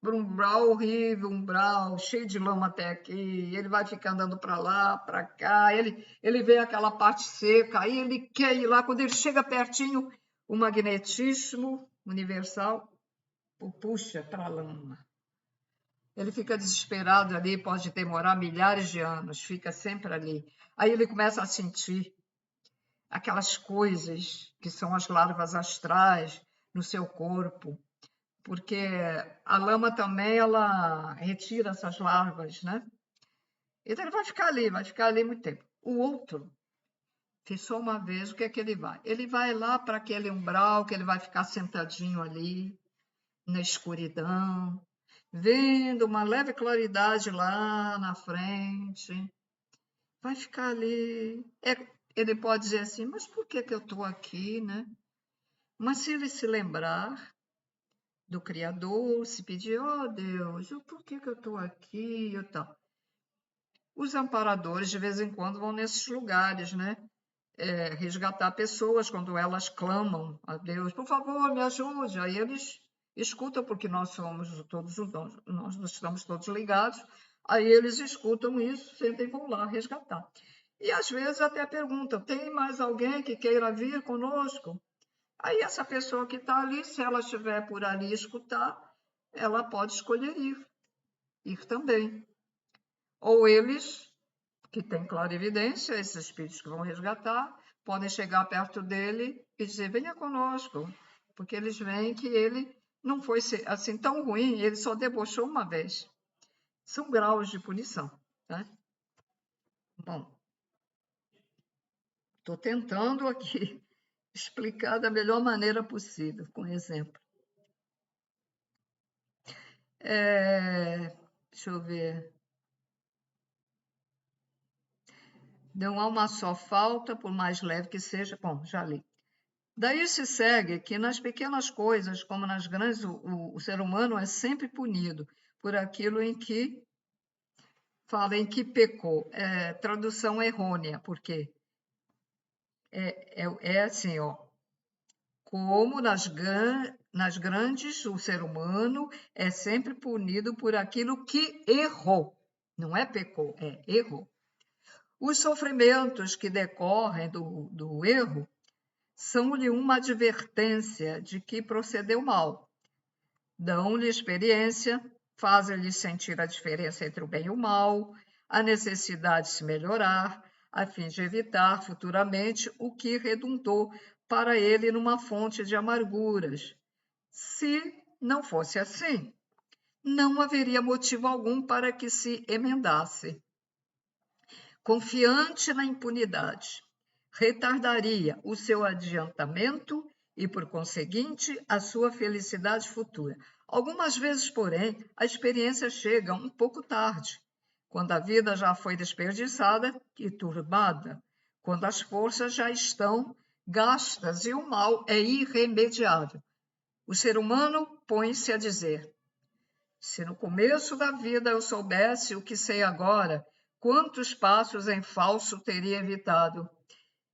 umbral horrível, um umbral cheio de lama até aqui, ele vai ficar andando para lá, para cá, ele vê aquela parte seca, aí ele quer ir lá, quando ele chega pertinho, o magnetismo universal o puxa para a lama. Ele fica desesperado ali, pode demorar milhares de anos, fica sempre ali. Aí ele começa a sentir aquelas coisas que são as larvas astrais no seu corpo, porque a lama também, ela retira essas larvas, né? Então ele vai ficar ali muito tempo. O outro, fez só uma vez, o que é que ele vai? Ele vai lá para aquele umbral, que ele vai ficar sentadinho ali, na escuridão, vendo uma leve claridade lá na frente. Vai ficar ali. Ele pode dizer assim, mas por que eu estou aqui, né? Mas se ele se lembrar do Criador, se pedir, oh Deus, por que eu estou aqui e tal. Os amparadores, de vez em quando, vão nesses lugares, né? Resgatar pessoas quando elas clamam a Deus, por favor, me ajude. Aí eles escutam, porque nós estamos todos ligados, aí eles escutam isso, sentem e vão lá resgatar. E às vezes até perguntam, tem mais alguém que queira vir conosco? Aí essa pessoa que está ali, se ela estiver por ali escutar, ela pode escolher ir também. Ou eles, que têm clarividência, esses espíritos que vão resgatar, podem chegar perto dele e dizer, venha conosco, porque eles veem que ele não foi assim tão ruim, ele só debochou uma vez. São graus de punição, né? Bom, estou tentando aqui explicar da melhor maneira possível, com exemplo. Deixa eu ver. Não há uma só falta, por mais leve que seja. Bom, já li. Daí se segue que nas pequenas coisas, como nas grandes, o ser humano é sempre punido por aquilo em que pecou. Tradução errônea, porque assim, ó, como nas grandes, o ser humano é sempre punido por aquilo que errou. Não é pecou, é errou. Os sofrimentos que decorrem do erro são-lhe uma advertência de que procedeu mal. Dão-lhe experiência, fazem-lhe sentir a diferença entre o bem e o mal, a necessidade de se melhorar, a fim de evitar futuramente o que redundou para ele numa fonte de amarguras, Se não fosse assim, não haveria motivo algum para que se emendasse. Confiante na impunidade, retardaria o seu adiantamento e, por conseguinte, a sua felicidade futura. Algumas vezes, porém, a experiência chega um pouco tarde, quando a vida já foi desperdiçada e turbada, quando as forças já estão gastas e o mal é irremediável. O ser humano põe-se a dizer: se no começo da vida eu soubesse o que sei agora, quantos passos em falso teria evitado?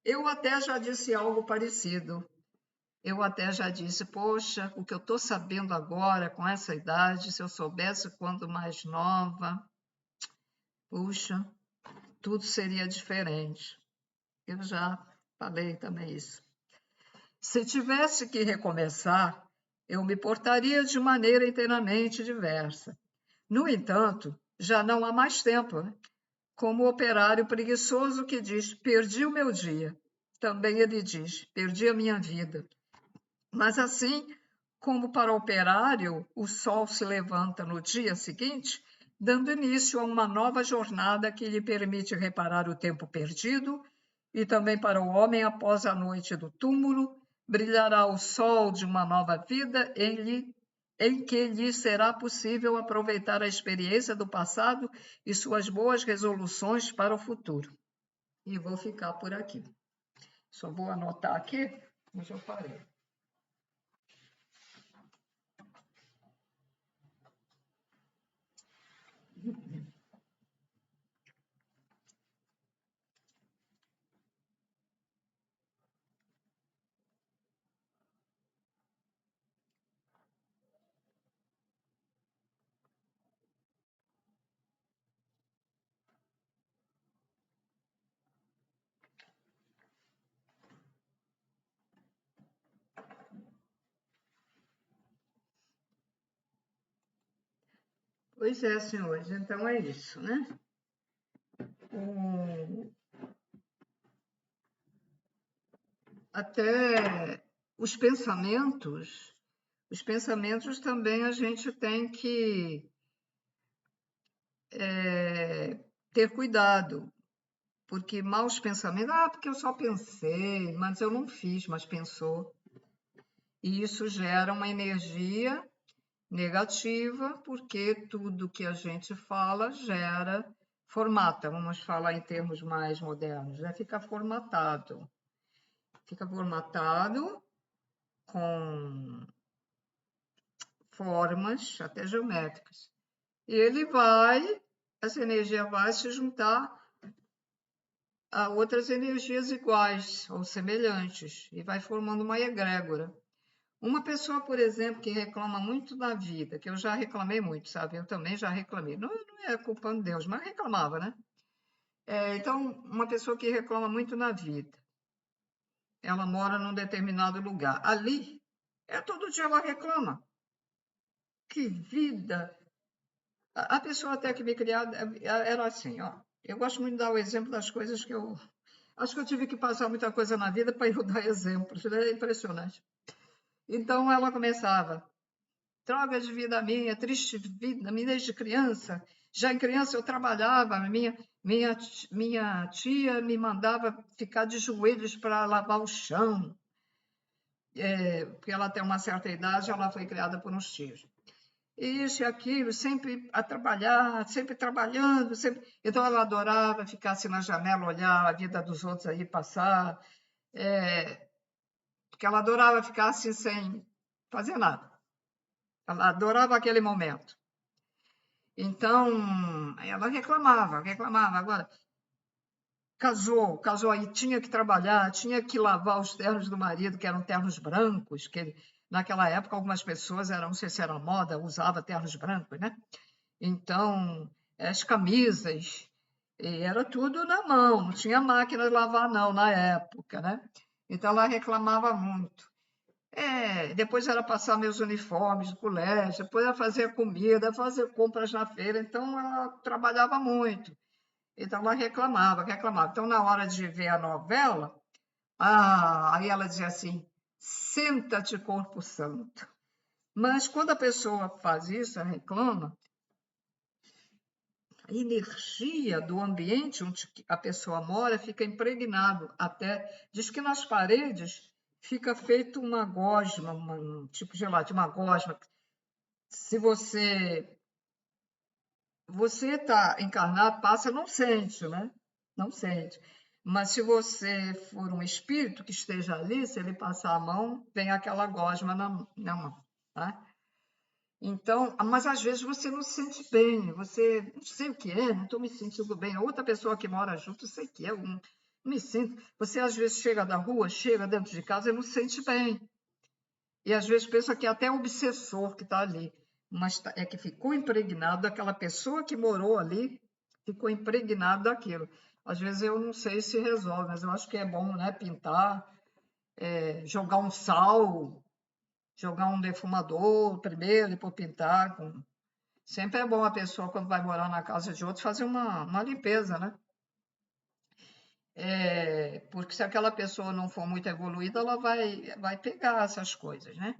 Eu até já disse algo parecido. Eu até já disse, poxa, o que eu estou sabendo agora, com essa idade, se eu soubesse quando mais nova, puxa, tudo seria diferente. Eu já falei também isso. Se tivesse que recomeçar, eu me portaria de maneira inteiramente diversa. No entanto, já não há mais tempo, né? Como o operário preguiçoso que diz, perdi o meu dia. Também ele diz, perdi a minha vida. Mas assim como para o operário, o sol se levanta no dia seguinte, dando início a uma nova jornada que lhe permite reparar o tempo perdido, e também para o homem, após a noite do túmulo, brilhará o sol de uma nova vida em que lhe será possível aproveitar a experiência do passado e suas boas resoluções para o futuro. E vou ficar por aqui. Só vou anotar aqui, mas eu parei. Pois é, senhores, então é isso, né? Até os pensamentos também a gente tem que ter cuidado, porque maus pensamentos, porque eu só pensei, mas eu não fiz, mas pensou. E isso gera uma energia negativa, porque tudo que a gente fala gera, formata, vamos falar em termos mais modernos, né? Fica formatado com formas, até geométricas. E essa energia vai se juntar a outras energias iguais ou semelhantes e vai formando uma egrégora. Uma pessoa, por exemplo, que reclama muito da vida, que eu já reclamei muito, sabe? Eu também já reclamei. Não é culpando Deus, mas reclamava, né? Então, uma pessoa que reclama muito na vida, ela mora num determinado lugar. Ali, todo dia ela reclama. Que vida! A pessoa até que me criada era assim, ó. Eu gosto muito de dar o exemplo das coisas que eu... Acho que eu tive que passar muita coisa na vida para eu dar exemplos, é impressionante. Então ela começava, droga de vida minha, triste vida minha desde criança. Já em criança eu trabalhava, minha tia me mandava ficar de joelhos para lavar o chão, porque ela tem uma certa idade, ela foi criada por uns tios. Isso e aquilo, sempre a trabalhar, sempre trabalhando, sempre. Então ela adorava ficar assim na janela, olhar a vida dos outros aí passar, porque ela adorava ficar assim sem fazer nada. Ela adorava aquele momento. Então ela reclamava. Agora casou aí, tinha que trabalhar, tinha que lavar os ternos do marido, que eram ternos brancos, que naquela época algumas pessoas, não sei se era moda, usava ternos brancos, né? Então, as camisas, e era tudo na mão, não tinha máquina de lavar, não, na época, né? Então, ela reclamava muito. Depois era passar meus uniformes do colégio, depois era fazer comida, fazer compras na feira, então ela trabalhava muito. Então, ela reclamava. Então, na hora de ver a novela, aí ela dizia assim, senta-te, corpo santo. Mas quando a pessoa faz isso, reclama, a energia do ambiente onde a pessoa mora fica impregnado até, diz que nas paredes fica feito uma gosma, um tipo de uma gosma. Se você está encarnado, passa, não sente, né? Não sente. Mas se você for um espírito que esteja ali, se ele passar a mão, vem aquela gosma na mão, tá? Então, mas às vezes você não se sente bem, você não sei o que é, não estou me sentindo bem. A outra pessoa que mora junto, eu sei o que é, eu não me sinto. Você às vezes chega da rua, chega dentro de casa e não se sente bem. E às vezes pensa que é até o obsessor que está ali, mas é que ficou impregnado daquela pessoa que morou ali, ficou impregnado daquilo. Às vezes eu não sei se resolve, mas eu acho que é bom, né, pintar, jogar um sal, jogar um defumador primeiro, depois pintar. Sempre é bom a pessoa, quando vai morar na casa de outro, fazer uma limpeza, né? Porque se aquela pessoa não for muito evoluída, ela vai pegar essas coisas, né?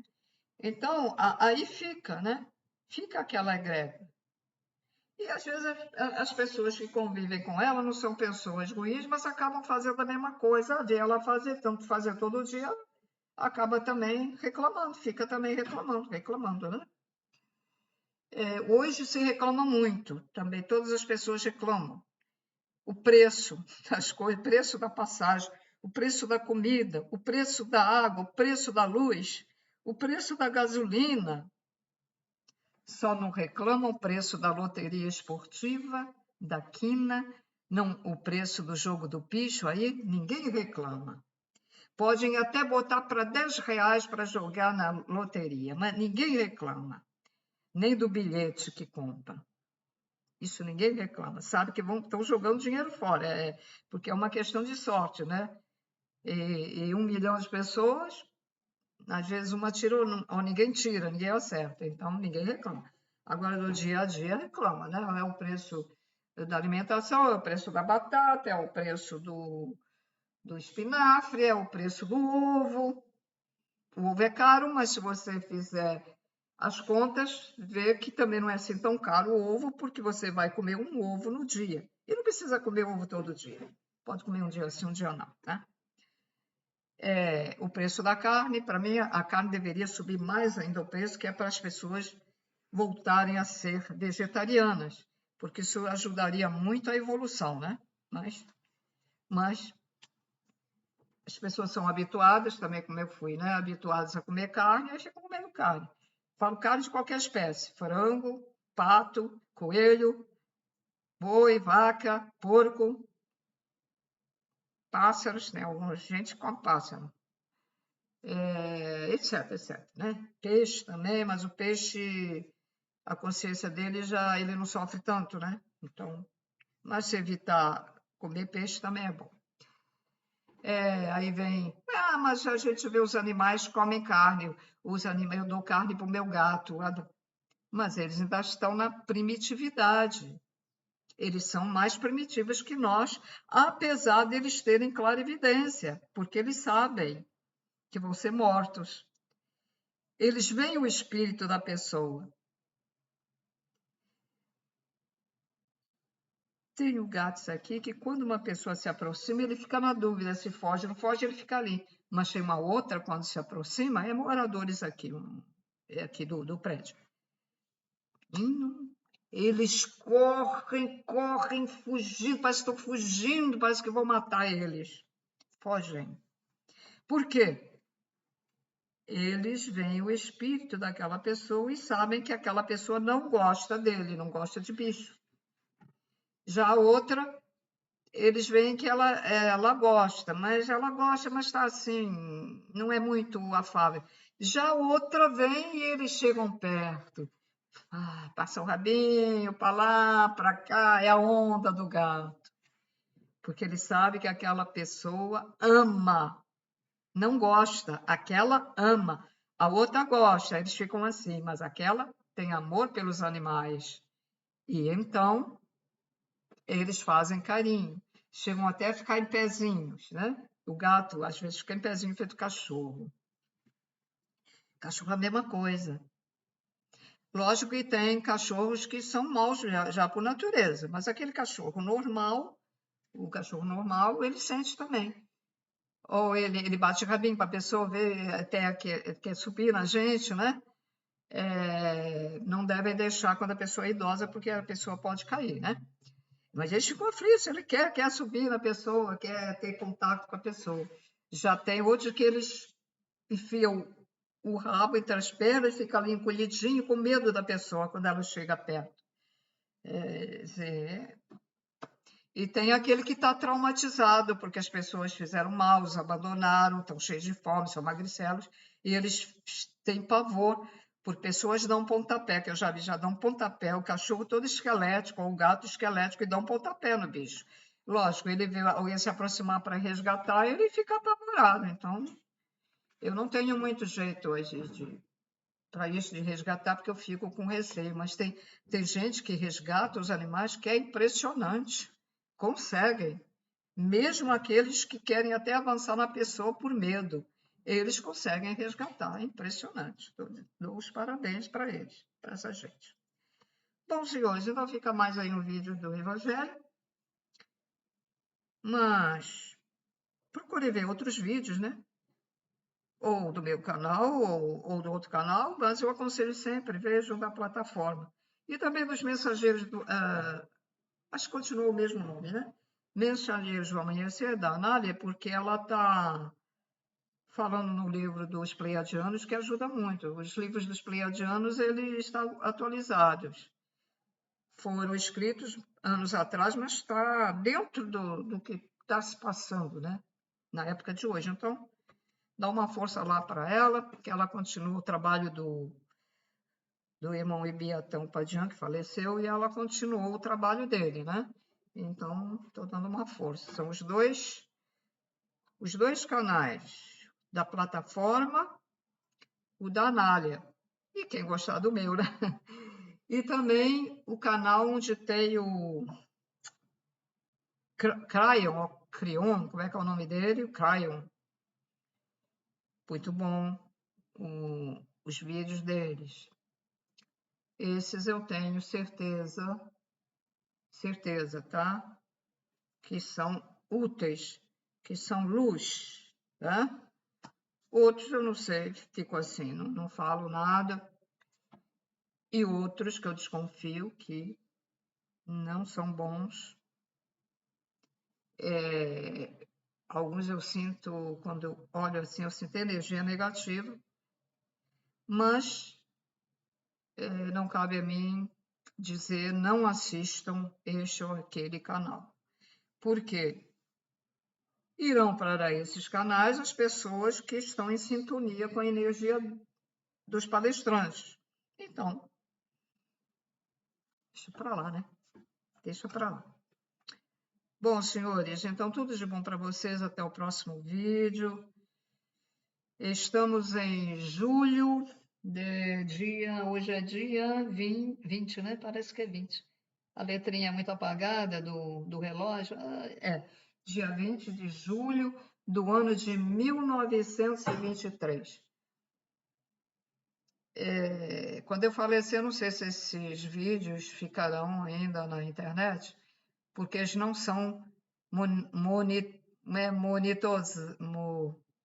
Então, aí fica, né? Fica aquela egrégora. E às vezes as pessoas que convivem com ela não são pessoas ruins, mas acabam fazendo a mesma coisa. De ela fazer, tanto fazer todo dia, acaba também reclamando, fica também reclamando, né? Hoje se reclama muito, também todas as pessoas reclamam. O preço das coisas, o preço da passagem, o preço da comida, o preço da água, o preço da luz, o preço da gasolina. Só não reclamam o preço da loteria esportiva, da quina, não, o preço do jogo do bicho, aí ninguém reclama. Podem até botar para R$ 10 para jogar na loteria, mas ninguém reclama, nem do bilhete que compra. Isso ninguém reclama, sabe que estão jogando dinheiro fora, porque é uma questão de sorte, né? E 1 milhão de pessoas, às vezes uma tira ou ninguém tira, ninguém acerta, então ninguém reclama. Agora, no dia a dia, reclama, né? É o preço da alimentação, é o preço da batata, é o preço do espinafre, é o preço do ovo. O ovo é caro, mas se você fizer as contas, vê que também não é assim tão caro o ovo, porque você vai comer um ovo no dia. E não precisa comer ovo todo dia. Pode comer um dia sim, um dia não, tá? O preço da carne, para mim, a carne deveria subir mais ainda o preço, que é para as pessoas voltarem a ser vegetarianas, porque isso ajudaria muito a evolução, né? Mas as pessoas são habituadas, também como eu fui, né? Habituadas a comer carne, aí ficam comendo carne. Falo carne de qualquer espécie, frango, pato, coelho, boi, vaca, porco, pássaros, né? Alguma gente come pássaro. Etc, né? Peixe também, mas o peixe, a consciência dele ele não sofre tanto, né? Então, mas se evitar comer peixe também é bom. Aí vem, mas a gente vê os animais comem carne, eu dou carne para o meu gato, mas eles ainda estão na primitividade. Eles são mais primitivos que nós, apesar de eles terem clarividência, porque eles sabem que vão ser mortos. Eles veem o espírito da pessoa. Tem gatos aqui que, quando uma pessoa se aproxima, ele fica na dúvida se foge ou não foge, ele fica ali. Mas tem uma outra, quando se aproxima, é moradores aqui, aqui do prédio. Eles correm, fugindo, parece que estão fugindo, parece que vão matar eles. Fogem. Por quê? Eles veem o espírito daquela pessoa e sabem que aquela pessoa não gosta dele, não gosta de bicho. Já a outra, eles veem que ela gosta, mas está assim, não é muito afável. Já a outra vem e eles chegam perto. Passa o rabinho para lá, para cá, é a onda do gato. Porque ele sabe que aquela pessoa ama, não gosta, aquela ama. A outra gosta, eles ficam assim, mas aquela tem amor pelos animais. E então eles fazem carinho, chegam até a ficar em pezinhos, né? O gato, às vezes, fica em pezinho feito cachorro. Cachorro é a mesma coisa. Lógico que tem cachorros que são maus já por natureza, mas aquele cachorro normal, o cachorro normal, ele sente também. Ou ele bate rabinho para a pessoa ver, até quer subir na gente, né? Não devem deixar quando a pessoa é idosa, porque a pessoa pode cair, né? Mas eles ficam aflitos, ele quer subir na pessoa, quer ter contato com a pessoa. Já tem outros que eles enfiam o rabo entre as pernas e ficam ali encolhidinho com medo da pessoa quando ela chega perto. E tem aquele que está traumatizado porque as pessoas fizeram mal, os abandonaram, estão cheios de fome, são magricelos, e eles têm pavor por pessoas dão pontapé, que eu já vi, já dão pontapé, o cachorro todo esquelético, ou o gato esquelético, e dão pontapé no bicho. Lógico, ele vê alguém se aproximar para resgatar, ele fica apavorado. Então, eu não tenho muito jeito hoje para isso de resgatar, porque eu fico com receio, mas tem gente que resgata os animais que é impressionante, conseguem, mesmo aqueles que querem até avançar na pessoa por medo, eles conseguem resgatar, é impressionante. Dou os parabéns para eles, para essa gente. Bom, senhores, não fica mais aí um vídeo do Evangelho, mas procure ver outros vídeos, né? Ou do meu canal, ou do outro canal, mas eu aconselho sempre, vejam da plataforma. E também dos mensageiros, acho que continua o mesmo nome, né? Mensageiros do Amanhecer, da Anália, porque ela está falando no livro dos Pleiadianos, que ajuda muito. Os livros dos Pleiadianos, eles estão atualizados. Foram escritos anos atrás, mas está dentro do que está se passando, né? Na época de hoje. Então, dá uma força lá para ela, porque ela continua o trabalho do irmão Ibiatão Padian, que faleceu, e ela continuou o trabalho dele, né? Então, estou dando uma força. São os dois canais da plataforma, o da Anália, e quem gostar do meu, né? E também o canal onde tem o Cryon, como é que é o nome dele? O Cryon. Muito bom os vídeos deles. Esses eu tenho certeza, tá? Que são úteis, que são luz, tá? Outros eu não sei, fico assim, não falo nada. E outros que eu desconfio que não são bons. Alguns eu sinto, quando eu olho assim, eu sinto energia negativa, mas não cabe a mim dizer não assistam este ou aquele canal. Por quê? Irão para esses canais as pessoas que estão em sintonia com a energia dos palestrantes. Então, deixa para lá, né? Deixa para lá. Bom, senhores, então tudo de bom para vocês. Até o próximo vídeo. Estamos em julho, hoje é dia 20, né? Parece que é 20. A letrinha é muito apagada do relógio. Dia 20 de julho do ano de 1923. Quando eu falecer, eu não sei se esses vídeos ficarão ainda na internet, porque eles não são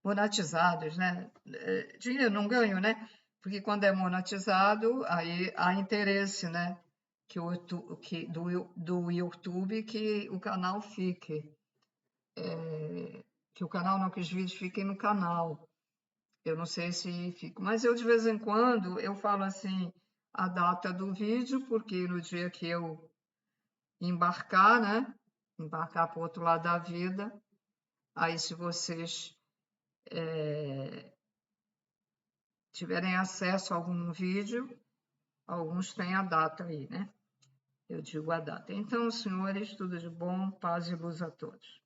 monetizados, né? Dinheiro não ganho, né? Porque quando é monetizado, aí há interesse, né? Do YouTube que o canal fique. Que o canal não, que os vídeos fiquem no canal. Eu não sei se fico, mas eu de vez em quando eu falo assim a data do vídeo, porque no dia que eu embarcar, né? Embarcar para o outro lado da vida, aí se vocês tiverem acesso a algum vídeo, alguns têm a data aí, né? Eu digo a data. Então, senhores, tudo de bom, paz e luz a todos.